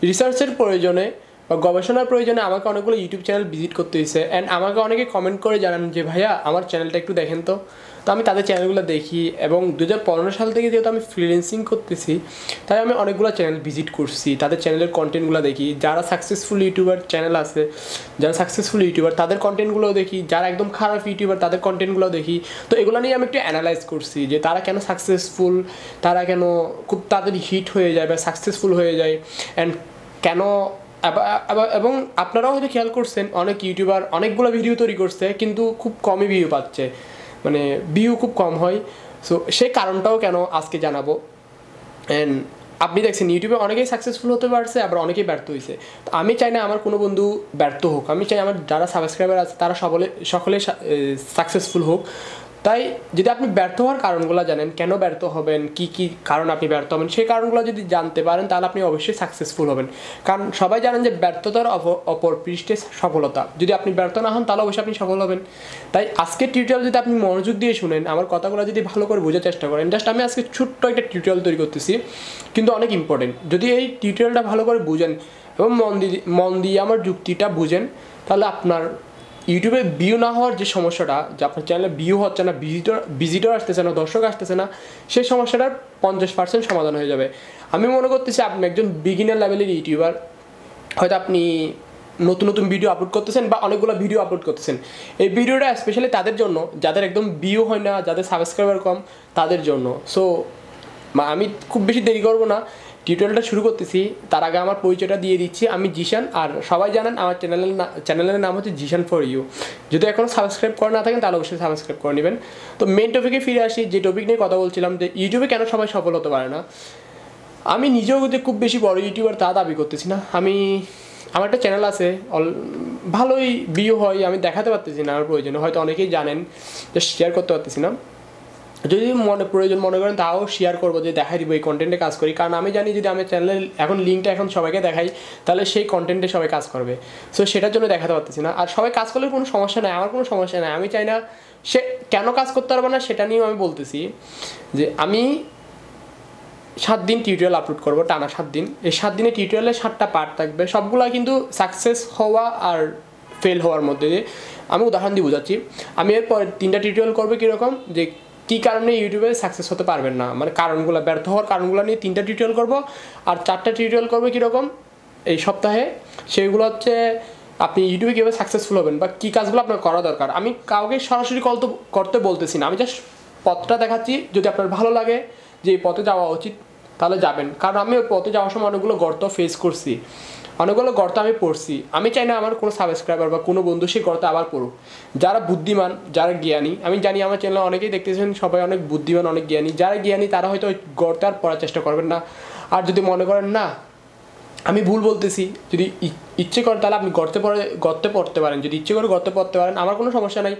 রিসার্চের প্রয়োজনে বা গবেষণার প্রয়োজনে আমাকে অনেকগুলো ইউটিউব চ্যানেল ভিজিট করতে হয়েছে অ্যান্ড আমাকে অনেকে কমেন্ট করে জানান যে ভাইয়া আমার চ্যানেলটা একটু দেখেন তো আমি তাদের চ্যানেলগুলো দেখি এবং 2015 সাল থেকে যেহেতু আমি ফ্রিল্যান্সিং করতেছি তাই আমি অনেকগুলো চ্যানেল ভিজিট করছি, তাদের চ্যানেলের কন্টেন্টগুলো দেখি। যারা সাকসেসফুল ইউটিউবার চ্যানেল আছে, যারা সাকসেসফুল ইউটিউবার তাদের কন্টেন্টগুলো দেখি, যারা একদম খারাপ ইউটিউবার তাদের কন্টেন্টগুলো দেখি। তো এগুলো নিয়ে আমি একটু অ্যানালাইজ করছি যে তারা কেন সাকসেসফুল, তারা কেন খুব তাড়াতাড়ি হিট হয়ে যায় বা সাকসেসফুল হয়ে যায় অ্যান্ড কেন। এবং আপনারাও হয়তো খেয়াল করছেন অনেক ইউটিউবার অনেকগুলো ভিডিও তৈরি করছে কিন্তু খুব কমই ভিউ পাচ্ছে, মানে ভিউ খুব কম হয়। সো সেই কারণটাও কেন আজকে জানাবো। অ্যান্ড আপনি দেখছেন ইউটিউবে অনেকেই সাকসেসফুল হতে পারছে, আবার অনেকেই ব্যর্থ হয়েছে। তো আমি চাই না আমার কোনো বন্ধু ব্যর্থ হোক, আমি চাই আমার যারা সাবস্ক্রাইবার আছে তারা সকলে সাকসেসফুল হোক। তাই যদি আপনি ব্যর্থ হওয়ার কারণগুলো জানেন, কেন ব্যর্থ হবেন, কি কি কারণ আপনি ব্যর্থ হবেন, সেই কারণগুলো যদি জানতে পারেন তাহলে আপনি অবশ্যই সাকসেসফুল হবেন। কারণ সবাই জানেন যে ব্যর্থতার অপর পৃষ্ঠে সফলতা। যদি আপনি ব্যর্থ না হন তাহলে অবশ্যই আপনি সফল হবেন। তাই আজকের টিউটোরিয়াল যদি আপনি মনোযোগ দিয়ে শুনেন, আমার কথাগুলো যদি ভালো করে বোঝার চেষ্টা করেন, জাস্ট আমি আজকে ছোট্ট একটা টিউটোরিয়াল তৈরি করতেছি কিন্তু অনেক ইম্পর্টেন্ট। যদি এই টিউটোরিয়ালটা ভালো করে বুঝেন এবং মন দিয়ে আমার যুক্তিটা বুঝেন তাহলে আপনার ইউটিউবে ভিউ না হওয়ার যে সমস্যাটা, যে আপনার চ্যানেলে ভিউ হচ্ছে না, ভিজিটর আসতেছে না, দর্শক আসতেছে না, সেই সমস্যাটার 50% সমাধান হয়ে যাবে। আমি মনে করতেছি আপনি একজন বিগিনার লেভেলের ইউটিউবার, হয়তো আপনি নতুন নতুন ভিডিও আপলোড করতেছেন বা অনেকগুলো ভিডিও আপলোড করতেছেন। এই ভিডিওটা স্পেশালি তাদের জন্য যাদের একদম ভিউ হয় না, যাদের সাবস্ক্রাইবার কম, তাদের জন্য। সো আমি খুব বেশি দেরি করবো না, টিউটোরিয়ালটা শুরু করতেছি। তার আগে আমার পরিচয়টা দিয়ে দিচ্ছি, আমি জিশান। আর সবাই জানেন আমার চ্যানেলের নাম হচ্ছে জিশান ফর ইউ। যদি এখনও সাবস্ক্রাইব করে না থাকেন তাহলে অবশ্যই সাবস্ক্রাইব করে নেবেন। তো মেন টপিকে ফিরে আসি, যে টপিক নিয়ে কথা বলছিলাম যে ইউটিউবে কেন সবাই সফল হতে পারে না। আমি নিজেও যে খুব বেশি বড় ইউটিউবার তা দাবি করতেছি না। আমার একটা চ্যানেল আছে, ভালোই ভিউ হয়, আমি দেখাতে পারতেছি না আমার প্রয়োজনে, হয়তো অনেকেই জানেন, জাস্ট শেয়ার করতে পারতেছি না। যদি প্রয়োজন মনে করেন তাও শেয়ার করবো, যে দেখাই দিব এই কন্টেন্টে কাজ করি। কারণ আমি জানি যদি আমি চ্যানেলের এখন লিঙ্কটা এখন সবাইকে দেখাই তাহলে সেই কন্টেন্টে সবাই কাজ করবে। সো সেটার জন্য দেখাতে পারতেছি না। আর সবাই কাজ করলে কোনো সমস্যা নেই, আমার কোনো সমস্যা নেই। আমি চাই না সে কেন কাজ করতে পারবে না সেটা নিয়েও আমি বলতেছি যে আমি 7 দিন টিউটোরিয়াল আপলোড করবো, টানা 7 দিন। এই 7 দিনে টিউটোরিয়ালে 7টা পার্ট থাকবে, সবগুলো কিন্তু সাকসেস হওয়া আর ফেল হওয়ার মধ্যে দিয়ে। আমি উদাহরণ দিয়ে বোঝাচ্ছি। আমি এরপর 3টা টিউটোরিয়াল করবো কীরকম, যে কী কারণে ইউটিউবে সাকসেস হতে পারবেন না, মানে কারণগুলো, ব্যর্থ হওয়ার কারণগুলো নিয়ে 3টা টিউটোরিয়াল করবো। আর 4টা টিউটোরিয়াল করবো কীরকম এই সপ্তাহে, সেইগুলো হচ্ছে আপনি ইউটিউবে কীভাবে সাকসেসফুল হবেন বা কী কাজগুলো আপনার করা দরকার। আমি কাউকে সরাসরি কল তো করতে বলতেছি না, আমি জাস্ট পথটা দেখাচ্ছি। যদি আপনার ভালো লাগে যে এই পথে যাওয়া উচিত তাহলে যাবেন। কারণ আমি ওই পথে যাওয়ার সময় অনেকগুলো গর্ত ফেস করছি, অনেকগুলো গর্ত আমি পড়ছি। আমি চাই না আমার কোনো সাবস্ক্রাইবার বা কোনো বন্ধু সেই গর্তে আবার পড়ুক। যারা বুদ্ধিমান, যারা জ্ঞানী, আমি জানি আমার চ্যানেলে অনেকেই দেখতেছেন সবাই অনেক বুদ্ধিমান, অনেক জ্ঞানী। যারা জ্ঞানী তারা হয়তো ওই গর্তে আর পড়ার চেষ্টা করবেন না। আর যদি মনে করেন না আমি ভুল বলতেছি, যদি ইচ্ছে করেন তাহলে আপনি গর্তে পড়তে পারেন। যদি ইচ্ছে করে গর্তে পড়তে পারেন, আমার কোনো সমস্যা নাই।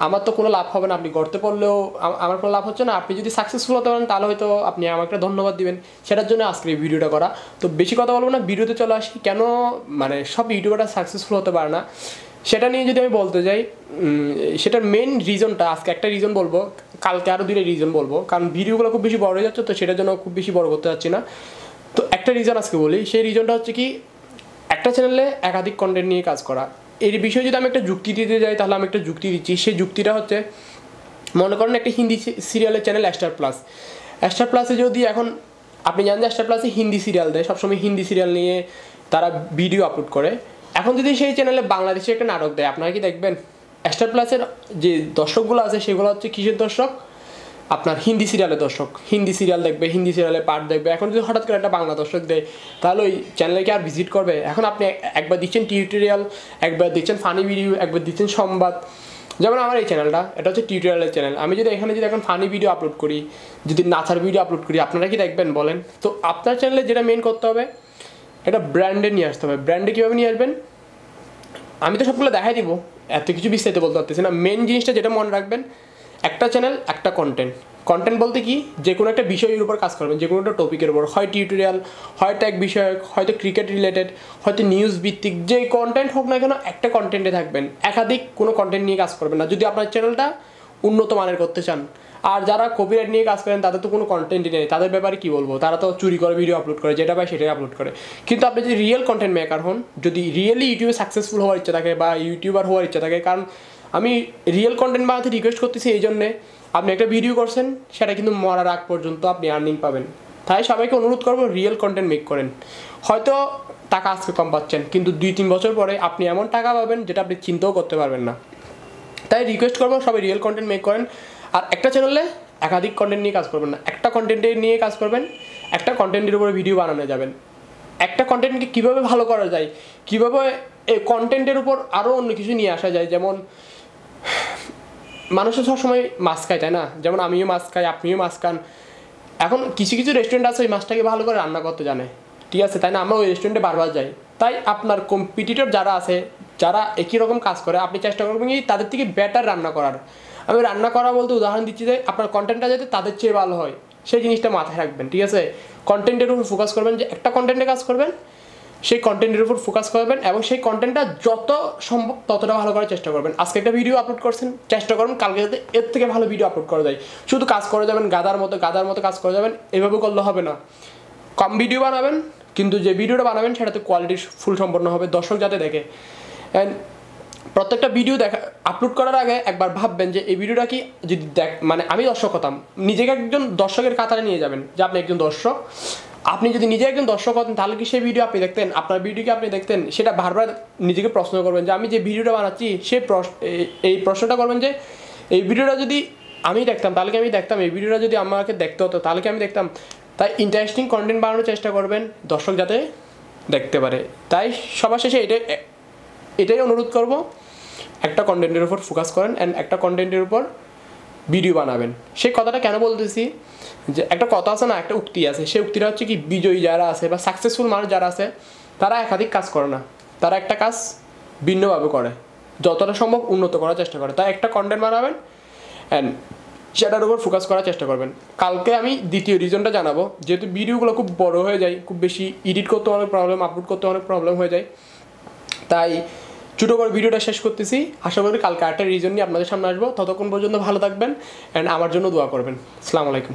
আমার তো কোনো লাভ হবে না, আপনি গর্তে পড়লেও আমার কোনো লাভ হচ্ছে না। আপনি যদি সাকসেসফুল হতে পারেন তাহলে হয়তো আপনি আমাকে ধন্যবাদ দিবেন। সেটার জন্য আজকে এই ভিডিওটা করা। তো বেশি কথা বলবো না, ভিডিওতে চলে আসি। কেন মানে সব ইউটিউবাররা সাকসেসফুল হতে পারে না সেটা নিয়ে যদি আমি বলতে যাই, সেটার মেন রিজনটা আজকে একটা রিজন বলবো, কালকে আরও 2টা রিজন বলবো। কারণ ভিডিওগুলো খুব বেশি বড় হয়ে যাচ্ছে, তো সেটার জন্য খুব বেশি বড় করতে যাচ্ছি না। তো একটা রিজন আজকে বলি, সেই রিজনটা হচ্ছে কি, একটা চ্যানেলে একাধিক কন্টেন্ট নিয়ে কাজ করা। এই বিষয়ে যদি আমি একটা যুক্তি দিতে যাই তাহলে আমি একটা যুক্তি দিচ্ছি। সেই যুক্তিটা হচ্ছে, মনে করেন একটা হিন্দি সিরিয়ালের চ্যানেল স্টার প্লাসে যদি এখন আপনি জানেন যে স্টার প্লাসে হিন্দি সিরিয়াল দেয়, সবসময় হিন্দি সিরিয়াল নিয়ে তারা ভিডিও আপলোড করে। এখন যদি সেই চ্যানেলে বাংলাদেশে একটা নাটক দেয়, আপনারা কি দেখবেন? স্টার প্লাসের যে দর্শকগুলো আছে সেগুলো হচ্ছে কিসের দর্শক? আপনার হিন্দি সিরিয়ালের দর্শক। হিন্দি সিরিয়াল দেখবে, হিন্দি সিরিয়ালের পার্ট দেখবে। এখন যদি হঠাৎ করে একটা বাংলা দর্শক দেয় তাহলে ওই চ্যানেলকে আর ভিজিট করবে? এখন আপনি একবার দিচ্ছেন টিউটোরিয়াল, একবার দিচ্ছেন ফানি ভিডিও, একবার দিচ্ছেন সংবাদ। যেমন আমার এই চ্যানেলটা, এটা হচ্ছে টিউটোরিয়ালের চ্যানেল। আমি যদি এখানে যদি এখন ফানি ভিডিও আপলোড করি, যদি নাচার ভিডিও আপলোড করি, আপনারা কি দেখবেন বলেন? তো আপনার চ্যানেলে যেটা মেন করতে হবে, এটা ব্র্যান্ডে নিয়ে আসতে হবে। ব্র্যান্ডে কীভাবে নিয়ে আসবেন? আমি তো সবগুলো দেখাই দিব, এত কিছু বিস্তারিত বলতে পারতেছি না। মেন জিনিসটা যেটা মনে রাখবেন, একটা চ্যানেল একটা কন্টেন্ট বলতে কি, যে কোনো একটা বিষয়ের উপর কাজ করবেন, যে কোনো একটা টপিকের উপর, হয় টিউটোরিয়াল, হয় ট্যাগ বিষয়ক, হয়তো ক্রিকেট রিলেটেড, হয়তো নিউজ ভিত্তিক, যে কন্টেন্ট হোক না কেন একটা কন্টেন্টে থাকবেন। একাধিক কোনো কন্টেন্ট নিয়ে কাজ করবেন না যদি আপনার চ্যানেলটা উন্নত মানের করতে চান। আর যারা কপিরাইট নিয়ে কাজ করেন তাদের তো কোনো কন্টেন্টই নেই, তাদের ব্যাপারে কী বলবো, তারা তো চুরি করে ভিডিও আপলোড করে, যেটা পায় সেটাই আপলোড করে। কিন্তু আপনি যদি রিয়েল কন্টেন্ট মেকার হন, যদি রিয়েলি ইউটিউবে সাকসেসফুল হওয়ার ইচ্ছা থাকে বা ইউটিউবার হওয়ার ইচ্ছা থাকে, কারণ আমি রিয়েল কন্টেন্ট বানাতে রিকোয়েস্ট করতেছি এই জন্যে, আপনি একটা ভিডিও করছেন সেটা কিন্তু মরার আগ পর্যন্ত আপনি আর্নিং পাবেন। তাই সবাইকে অনুরোধ করবো রিয়েল কন্টেন্ট মেক করেন। হয়তো টাকা আজকে কম পাচ্ছেন, কিন্তু 2-3 বছর পরে আপনি এমন টাকা পাবেন যেটা আপনি চিন্তাও করতে পারবেন না। তাই রিকোয়েস্ট করবো সবাই রিয়েল কন্টেন্ট মেক করেন। আর একটা চ্যানেলে একাধিক কন্টেন্ট নিয়ে কাজ করবেন না, একটা কন্টেন্টে নিয়ে কাজ করবেন, একটা কন্টেন্টের উপরে ভিডিও বানানো যাবেন। একটা কন্টেন্টকে কীভাবে ভালো করা যায়, কীভাবে এই কন্টেন্টের উপর আরও অন্য কিছু নিয়ে আসা যায়, যেমন মানুষের সবসময় মাছ খায়, তাই না? যেমন আমিও মাছ খাই, আপনিও মাছ খান। এখন কিছু কিছু রেস্টুরেন্ট আছে ওই মাছটাকে ভালো করে রান্না করতে জানে, ঠিক আছে, তাই না? আমরা ওই রেস্টুরেন্টে বারবার যাই। তাই আপনার কম্পিটিটর যারা আছে, যারা একই রকম কাজ করে, আপনি চেষ্টা করবেন কি তাদের থেকে বেটার রান্না করার। আমি রান্না করা বলতে উদাহরণ দিচ্ছি যে আপনার কন্টেন্টটা যাতে তাদের চেয়ে ভালো হয়, সেই জিনিসটা মাথায় রাখবেন, ঠিক আছে? কন্টেন্টের উপর ফোকাস করবেন, যে একটা কন্টেন্টে কাজ করবেন, সেই কন্টেন্টের উপর ফোকাস করবেন এবং সেই কন্টেন্টটা যত সম্ভব ততটা ভালো করার চেষ্টা করবেন। আজকে একটা ভিডিও আপলোড করছেন, চেষ্টা করবেন কালকে যাতে এর থেকে ভালো ভিডিও আপলোড করা যায়। শুধু কাজ করে যাবেন গাদার মতো কাজ করে যাবেন, এভাবে করলে হবে না। কম ভিডিও বানাবেন, কিন্তু যে ভিডিওটা বানাবেন সেটাতে কোয়ালিটি ফুল সম্পন্ন হবে, দর্শক যাতে দেখে। অ্যান্ড প্রত্যেকটা ভিডিও আপলোড করার আগে একবার ভাববেন যে এই ভিডিওটা কি যদি মানে আমি দর্শক হতাম, নিজেকে একজন দর্শকের কাতারে নিয়ে যাবেন, যে আপনি একজন দর্শক। আপনি যদি নিজে একজন দর্শক হতেন তাহলে কি সেই ভিডিও আপনি দেখতেন? আপনার ভিডিওকে আপনি দেখতেন? সেটা বারবার নিজেকে প্রশ্ন করবেন যে আমি যে ভিডিওটা বানাচ্ছি সেই এই প্রশ্নটা করবেন যে এই ভিডিওটা যদি আমি দেখতাম তাহলে কি আমি দেখতাম? এই ভিডিওটা যদি আমাকে দেখতে হতো তাহলে কি আমি দেখতাম? তাই ইন্টারেস্টিং কন্টেন্ট বানানোর চেষ্টা করবেন দর্শক যাতে দেখতে পারে। তাই সবার শেষে এটাই অনুরোধ করব, একটা কন্টেন্টের উপর ফোকাস করেন অ্যান্ড একটা কন্টেন্টের উপর ভিডিও বানাবেন। সেই কথাটা কেন বলতেছি, যে একটা কথা আছে না, একটা উক্তি আছে, সেই উক্তিটা হচ্ছে কি বিজয়ী যারা আছে বা সাকসেসফুল মানুষ যারা আছে তারা একাধিক কাজ করে না, তারা একটা কাজ ভিন্নভাবে করে, যতটা সম্ভব উন্নত করার চেষ্টা করে। তাই একটা কন্টেন্ট বানাবেন অ্যান্ড সেটার উপর ফোকাস করার চেষ্টা করবেন। কালকে আমি দ্বিতীয় রিজনটা জানাবো, যেহেতু ভিডিওগুলো খুব বড় হয়ে যায়, খুব বেশি এডিট করতে অনেক প্রবলেম, আপলোড করতে অনেক প্রবলেম হয়ে যায়, তাই ছোটো করে ভিডিওটা শেষ করতেছি। আশা করি কালকে একটা রিজন নিয়ে আপনাদের সামনে আসবো। ততক্ষণ পর্যন্ত ভালো থাকবেন অ্যান্ড আমার জন্য দোয়া করবেন। আসসালামু আলাইকুম।